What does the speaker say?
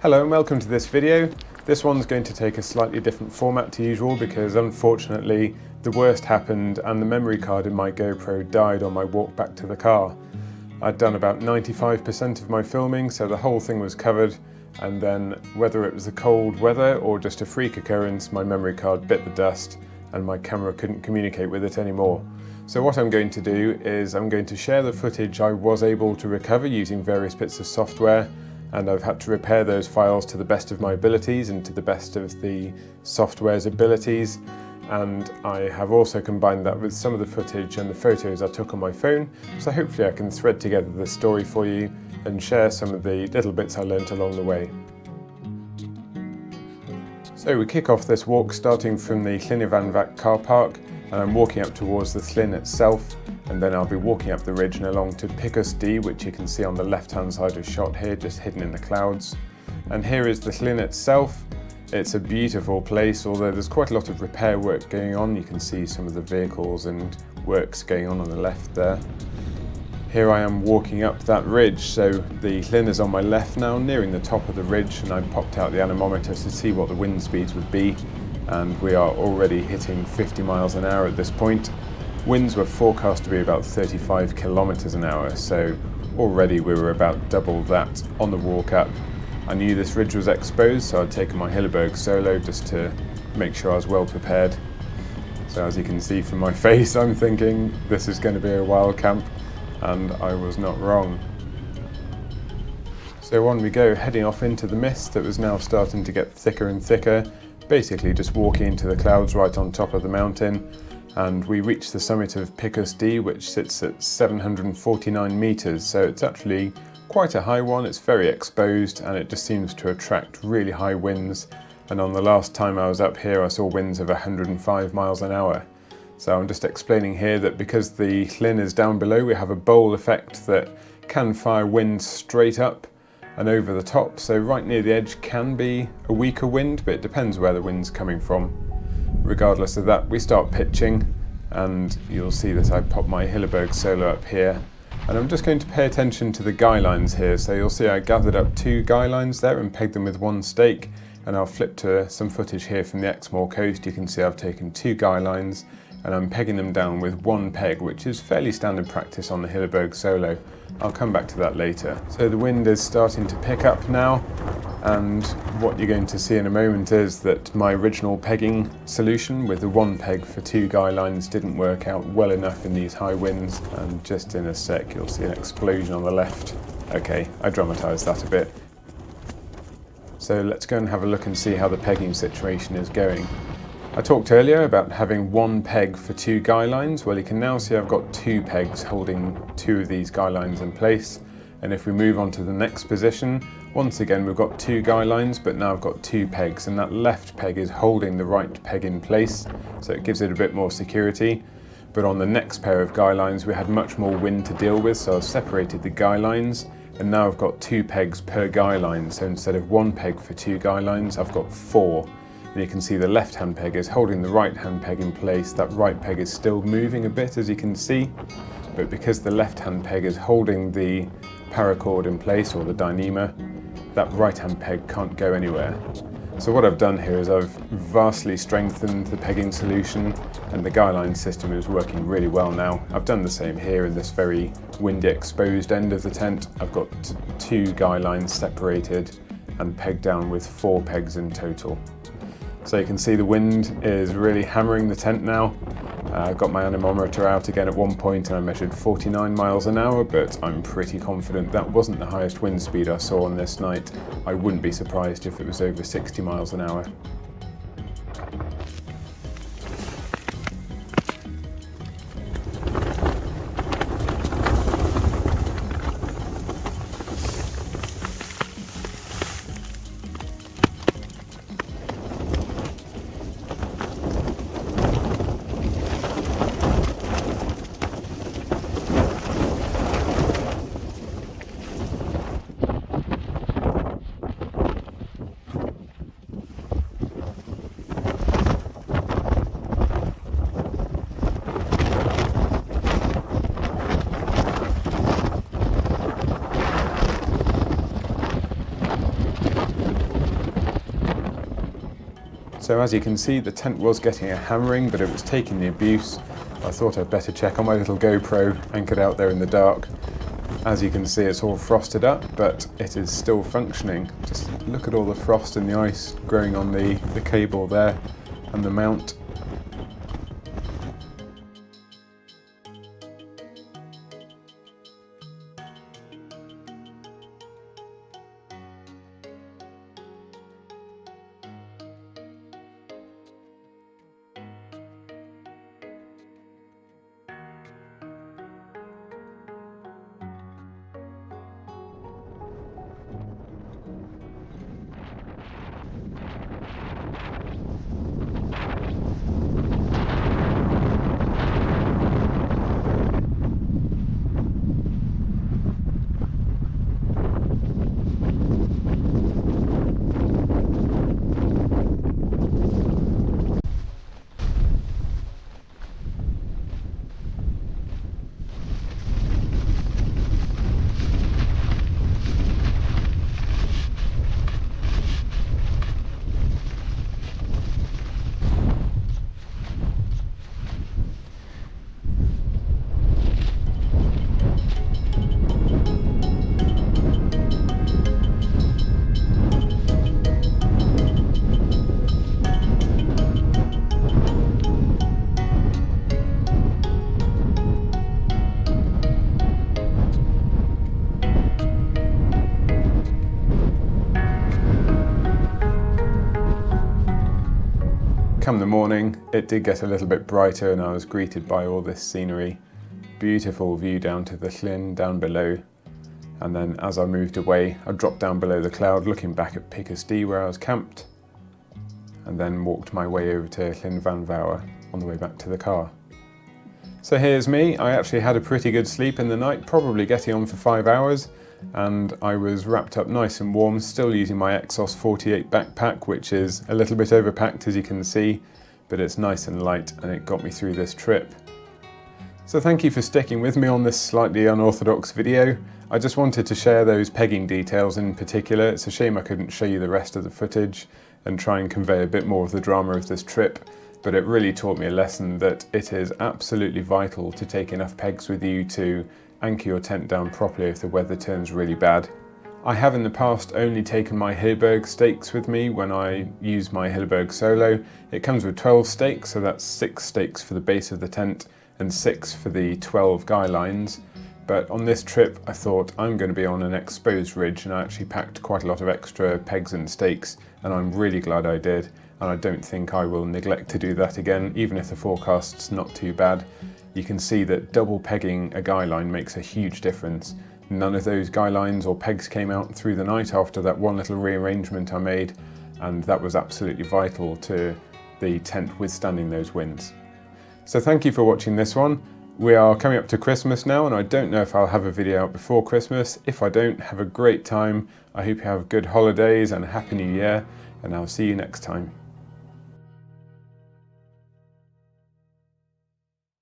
Hello and welcome to this video. This one's going to take a slightly different format to usual because unfortunately the worst happened and the memory card in my GoPro died on my walk back to the car. I'd done about 95% of my filming, so the whole thing was covered, and then whether it was the cold weather or just a freak occurrence, my memory card bit the dust and my camera couldn't communicate with it anymore. So what I'm going to do is I'm going to share the footage I was able to recover using various bits of software, and I've had to repair those files to the best of my abilities and to the best of the software's abilities. And I have also combined that with some of the footage and the photos I took on my phone, so hopefully I can thread together the story for you and share some of the little bits I learnt along the way. So we kick off this walk starting from the Llyn Y Fan Fach car park, and I'm walking up towards the Llyn itself, and then I'll be walking up the ridge and along to Picws, which you can see on the left hand side of shot here, just hidden in the clouds. And here is the Llyn itself. It's a beautiful place, although there's quite a lot of repair work going on. You can see some of the vehicles and works going on the left there. Here I am walking up that ridge, so the Llyn is on my left now, nearing the top of the ridge, and I popped out the anemometer to see what the wind speeds would be, and we are already hitting 50 miles an hour at this point. Winds were forecast to be about 35 kilometers an hour, so already we were about double that on the walk up. I knew this ridge was exposed, so I'd taken my Hilleberg Soulo just to make sure I was well prepared. So as you can see from my face, I'm thinking this is going to be a wild camp, and I was not wrong. So on we go, heading off into the mist that was now starting to get thicker and thicker, basically just walking into the clouds right on top of the mountain. And we reached the summit of Picws, which sits at 749 meters, so it's actually quite a high one. It's very exposed and it just seems to attract really high winds, and on the last time I was up here I saw winds of 105 miles an hour. So I'm just explaining here that because the Llyn is down below, we have a bowl effect that can fire winds straight up and over the top, so right near the edge can be a weaker wind, but it depends where the wind's coming from. Regardless of that, we start pitching, and you'll see that I pop my Hilleberg Soulo up here, and I'm just going to pay attention to the guy lines here. So you'll see I gathered up 2 guy lines there and pegged them with 1 stake, and I'll flip to some footage here from the Exmoor coast. You can see I've taken 2 guy lines and I'm pegging them down with 1 peg, which is fairly standard practice on the Hilleberg Soulo. I'll come back to that later. So the wind is starting to pick up now, and what you're going to see in a moment is that my original pegging solution with the 1 peg for 2 guy lines didn't work out well enough in these high winds, and just in a sec you'll see an explosion on the left. Okay, I dramatised that a bit. So let's go and have a look and see how the pegging situation is going. I talked earlier about having 1 peg for 2 guy lines. Well, you can now see I've got 2 pegs holding 2 of these guy lines in place. And if we move on to the next position, once again we've got 2 guy lines, but now I've got 2 pegs, and that left peg is holding the right peg in place, so it gives it a bit more security. But on the next pair of guy lines we had much more wind to deal with, so I've separated the guy lines, and now I've got 2 pegs per guy line. So instead of 1 peg for 2 guy lines, I've got 4. And you can see the left hand peg is holding the right hand peg in place. That right peg is still moving a bit, as you can see, but because the left hand peg is holding the paracord in place, or the dyneema, that right hand peg can't go anywhere. So what I've done here is I've vastly strengthened the pegging solution, and the guy line system is working really well now. I've done the same here in this very windy exposed end of the tent. I've got 2 guy lines separated and pegged down with 4 pegs in total. So you can see the wind is really hammering the tent now. I got my anemometer out again at one point and I measured 49 miles an hour, but I'm pretty confident that wasn't the highest wind speed I saw on this night. I wouldn't be surprised if it was over 60 miles an hour. So as you can see, the tent was getting a hammering, but it was taking the abuse. I thought I'd better check on my little GoPro anchored out there in the dark. As you can see, it's all frosted up, but it is still functioning. Just look at all the frost and the ice growing on the cable there and the mount. Come the morning, it did get a little bit brighter and I was greeted by all this scenery. Beautiful view down to the Llyn down below. And then as I moved away, I dropped down below the cloud looking back at Picws where I was camped. And then walked my way over to Llyn Y Fan Fach on the way back to the car. So here's me. I actually had a pretty good sleep in the night, probably getting on for 5 hours. And I was wrapped up nice and warm, still using my Exos 48 backpack, which is a little bit overpacked as you can see, but it's nice and light and it got me through this trip. So thank you for sticking with me on this slightly unorthodox video. I just wanted to share those pegging details in particular. It's a shame I couldn't show you the rest of the footage and try and convey a bit more of the drama of this trip, but it really taught me a lesson that it is absolutely vital to take enough pegs with you to anchor your tent down properly if the weather turns really bad. I have in the past only taken my Hilleberg stakes with me when I use my Hilleberg Soulo. It comes with 12 stakes, so that's 6 stakes for the base of the tent and 6 for the 12 guy lines. But on this trip I thought I'm going to be on an exposed ridge, and I actually packed quite a lot of extra pegs and stakes, and I'm really glad I did, and I don't think I will neglect to do that again, even if the forecast's not too bad. You can see that double pegging a guy line makes a huge difference. None of those guy lines or pegs came out through the night after that one little rearrangement I made, and that was absolutely vital to the tent withstanding those winds. So thank you for watching this one. We are coming up to Christmas now, and I don't know if I'll have a video out before Christmas. If I don't, have a great time. I hope you have good holidays and a Happy New Year, and I'll see you next time.